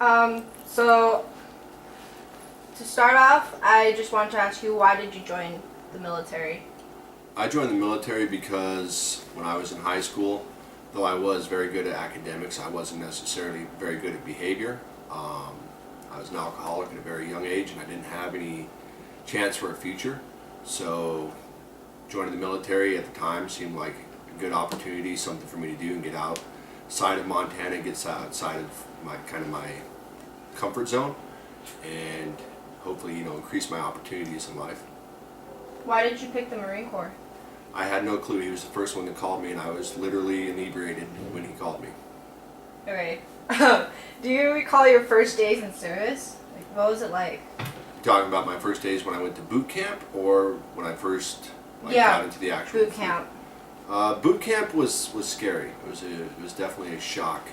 So to start off, I just wanted to ask you, why did you join the military? I joined the military because when I was in high school, though I was very good at academics, I wasn't necessarily very good at behavior. I was an alcoholic at a very young age and I didn't have any chance for a future. So joining the military at the time seemed like a good opportunity, something for me to do and get outside of Montana, get outside of my comfort zone, and hopefully increase my opportunities in life. Why did you pick the Marine Corps? I had no clue. He was the first one that called me, and I was literally inebriated when he called me. Okay. Do you recall your first days in service? Like, what was it like? Talking about my first days when I went to boot camp, or when I first got into the actual boot camp. Boot camp was scary. It was definitely a shock.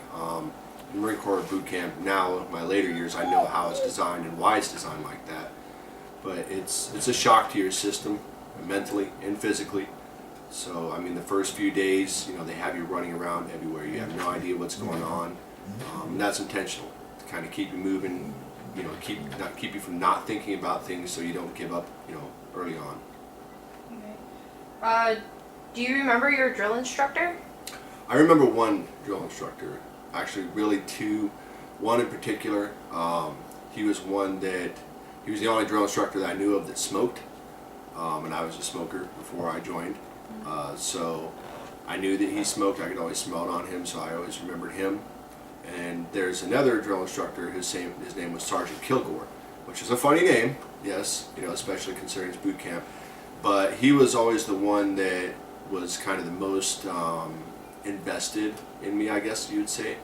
The Marine Corps boot camp. Now, in my later years, I know how it's designed and why it's designed like that. But it's a shock to your system, mentally and physically. So, I mean, the first few days, they have you running around everywhere. You have no idea what's going on. And that's intentional, to kind of keep you moving, keep you from not thinking about things so you don't give up, early on. Okay. Do you remember your drill instructor? I remember one drill instructor, actually really two. One in particular, he was the only drill instructor that I knew of that smoked, and I was a smoker before I joined. So I knew that he smoked. I could always smell it on him, so I always remembered him. And there's another drill instructor, his name was Sergeant Kilgore, which is a funny name, yes, especially considering it's boot camp. But he was always the one that was kind of the most invested in me, I guess you would say.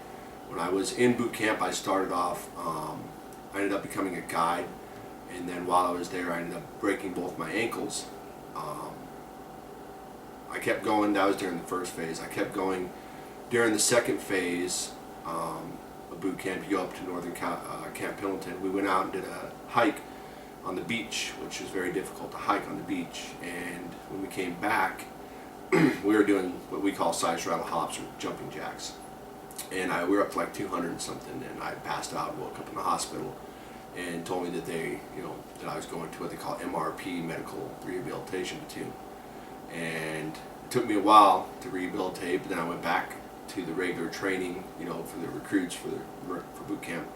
When I was in boot camp, I started off, I ended up becoming a guide, and then while I was there, I ended up breaking both my ankles. I kept going. That was during the first phase. I kept going during the second phase of boot camp. You go up to northern Camp Pendleton. We went out and did a hike on the beach, which was very difficult to hike on the beach. And when we came back, we were doing what we call side straddle hops or jumping jacks. And we were up to like 200 and something, and I passed out and woke up in the hospital and told me that that I was going to what they call MRP, Medical Rehabilitation Platoon. And it took me a while to rehabilitate, but then I went back to the regular training, for the recruits for boot camp.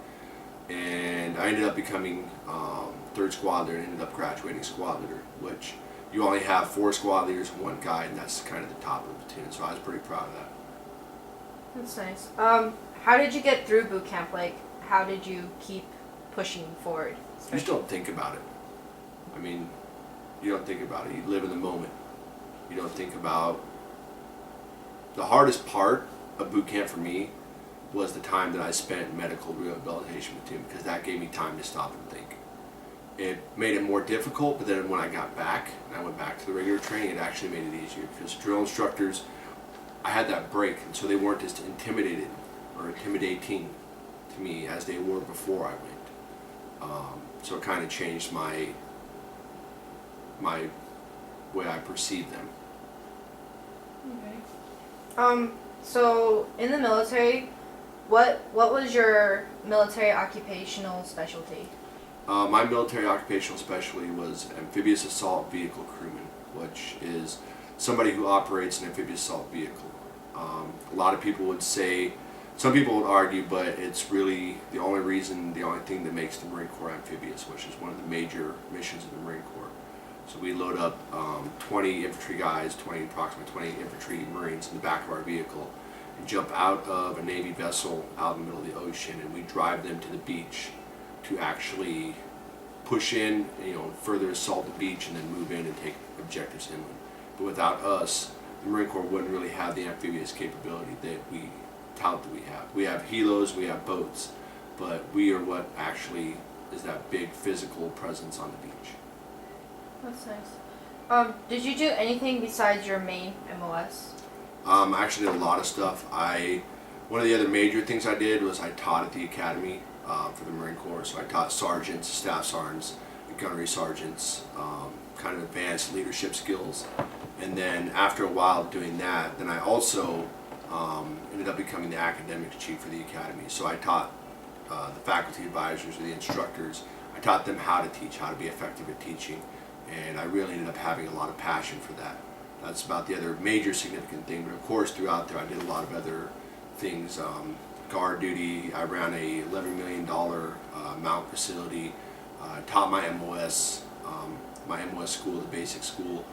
And I ended up becoming third squad leader and ended up graduating squad leader, which you only have 4 squad leaders and 1 guide, and that's kind of the top of the platoon. So I was pretty proud of that. That's nice. How did you get through boot camp? Like, how did you keep pushing forward? You just don't think about it. I mean, you don't think about it. You live in the moment. You don't think about... The hardest part of boot camp for me was the time that I spent in medical rehabilitation platoon, because that gave me time to stop and think. It made it more difficult, but then when I got back, and I went back to the regular training, it actually made it easier, because drill instructors, I had that break, and so they weren't as intimidated or intimidating to me as they were before I went. So it kind of changed my way I perceive them. Okay. So in the military, what was your military occupational specialty? My military occupational specialty was amphibious assault vehicle crewman, which is somebody who operates an amphibious assault vehicle. A lot of people would say, some people would argue, but it's really the only thing that makes the Marine Corps amphibious, which is one of the major missions of the Marine Corps. So we load up 20 infantry guys, approximately 20 infantry Marines in the back of our vehicle, and jump out of a Navy vessel out in the middle of the ocean, and we drive them to the beach to actually push in, further assault the beach and then move in and take objectives inland. But without us, the Marine Corps wouldn't really have the amphibious capability that we tout that we have. We have helos, we have boats, but we are what actually is that big physical presence on the beach. That's nice. Did you do anything besides your main MOS? I actually did a lot of stuff. One of the other major things I did was I taught at the academy for the Marine Corps. So I taught sergeants, staff sergeants, gunnery sergeants, kind of advanced leadership skills. And then after a while doing that, then I also ended up becoming the academic chief for the academy. So I taught the faculty advisors or the instructors. I taught them how to teach, how to be effective at teaching, and I really ended up having a lot of passion for that. That's about the other major significant thing. But of course, throughout there, I did a lot of other things. Guard duty. I ran a $11 million mount facility. Taught my MOS school, the basic school,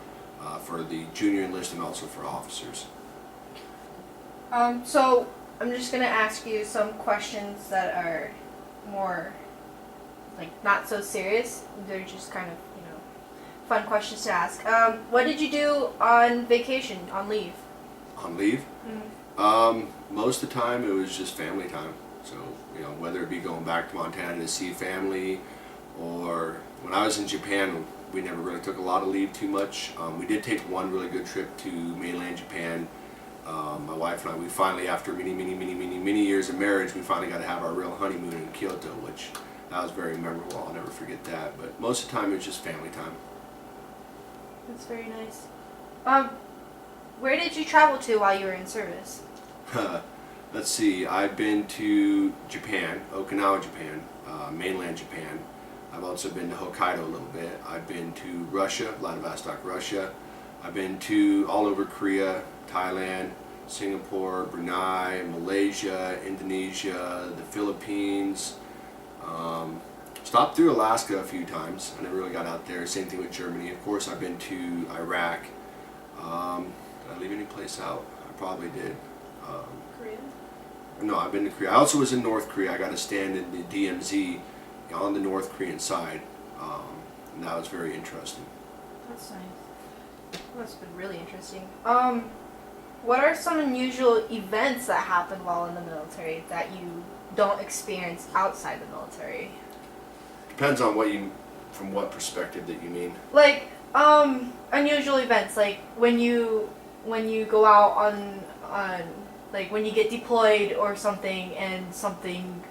for the junior enlisted and also for officers. So I'm just gonna ask you some questions that are more like not so serious. They're just kind of, fun questions to ask. What did you do on vacation, on leave? On leave? Mm-hmm. Most of the time it was just family time. So, whether it be going back to Montana to see family, or when I was in Japan, we never really took a lot of leave too much. We did take one really good trip to mainland Japan. My wife and I, we finally, after many years of marriage, we finally got to have our real honeymoon in Kyoto, which that was very memorable. I'll never forget that. But most of the time it was just family time. That's very nice. Where did you travel to while you were in service? Let's see, I've been to Japan, Okinawa, Japan, mainland Japan. I've also been to Hokkaido a little bit. I've been to Russia, Vladivostok, Russia. I've been to all over Korea, Thailand, Singapore, Brunei, Malaysia, Indonesia, the Philippines. Stopped through Alaska a few times. I never really got out there. Same thing with Germany. Of course, I've been to Iraq. Did I leave any place out? I probably did. Korea? No, I've been to Korea. I also was in North Korea. I got to stand in the DMZ on the North Korean side, and that was very interesting. That's nice. That's been really interesting. What are some unusual events that happen while in the military that you don't experience outside the military? Depends on from what perspective that you mean. Like, unusual events, like when you go out on like when you get deployed or something and something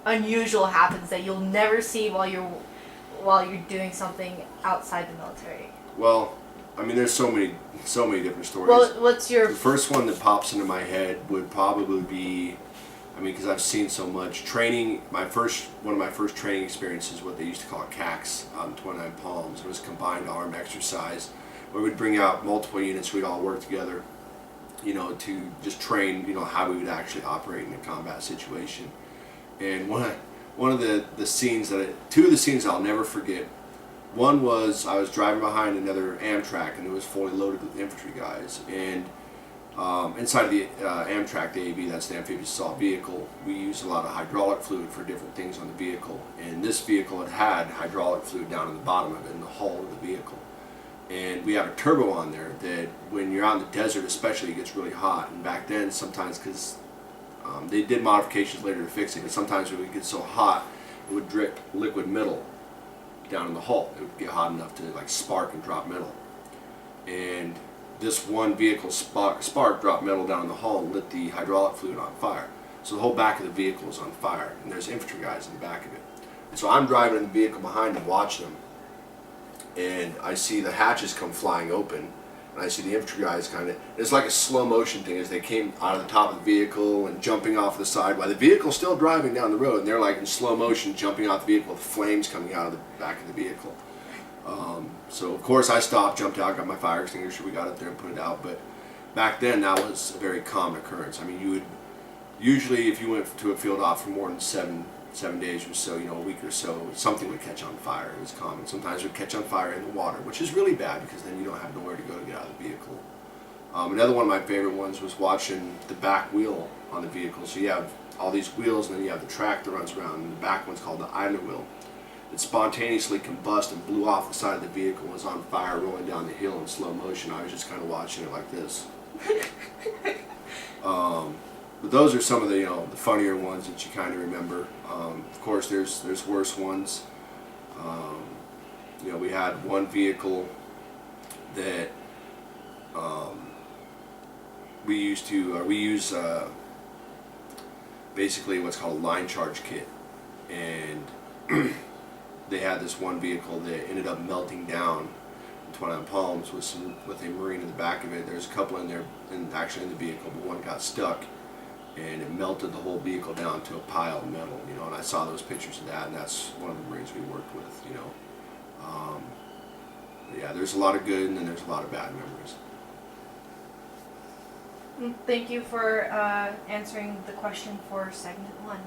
unusual happens that you'll never see while you're doing something outside the military. Well, I mean, there's so many different stories. Well, what's your The first one that pops into my head would probably be, because I've seen so much training. One of my first training experiences, what they used to call CAX, 29 Palms. It was combined armed exercise, where we'd bring out multiple units. We'd all work together, to just train, how we would actually operate in a combat situation. And one of the scenes two of the scenes I'll never forget. One was I was driving behind another Amtrak, and it was fully loaded with infantry guys. And inside the Amtrak, the AV, that's the amphibious assault vehicle, we used a lot of hydraulic fluid for different things on the vehicle. And this vehicle had hydraulic fluid down in the bottom of it, in the hull of the vehicle. And we have a turbo on there that when you're out in the desert especially, it gets really hot. And back then, sometimes, because they did modifications later to fix it, but sometimes when it would get so hot, it would drip liquid metal down in the hull. It would get hot enough to spark and drop metal. And this one vehicle spark dropped metal down in the hull and lit the hydraulic fluid on fire. So the whole back of the vehicle is on fire, and there's infantry guys in the back of it. And so I'm driving in the vehicle behind them, watching them, and I see the hatches come flying open, and I see the infantry guys it's like a slow motion thing as they came out of the top of the vehicle and jumping off the side while the vehicle's still driving down the road, and they're in slow motion jumping off the vehicle with flames coming out of the back of the vehicle. So of course I stopped, jumped out, got my fire extinguisher, we got up there and put it out. But back then that was a very common occurrence. You would usually, if you went to a field op for more than seven days or so, a week or so, something would catch on fire. It was common. Sometimes it would catch on fire in the water, which is really bad because then you don't have nowhere to go to get out of the vehicle. Another one of my favorite ones was watching the back wheel on the vehicle. So you have all these wheels, and then you have the track that runs around, and the back one's called the idler wheel. It spontaneously combusted and blew off the side of the vehicle and was on fire rolling down the hill in slow motion. I was just kind of watching it like this. But those are some of the funnier ones that you kind of remember. Of course, there's worse ones. We had one vehicle that we use basically what's called a line charge kit, and they had this one vehicle that ended up melting down in 29 Palms with a Marine in the back of it. There's a couple in there, actually in the vehicle, but one got stuck. and it melted the whole vehicle down to a pile of metal, you know, and I saw those pictures of that, and that's one of the Marines we worked with, you know. Yeah, there's a lot of good and then there's a lot of bad memories. Thank you for answering the question for segment 1.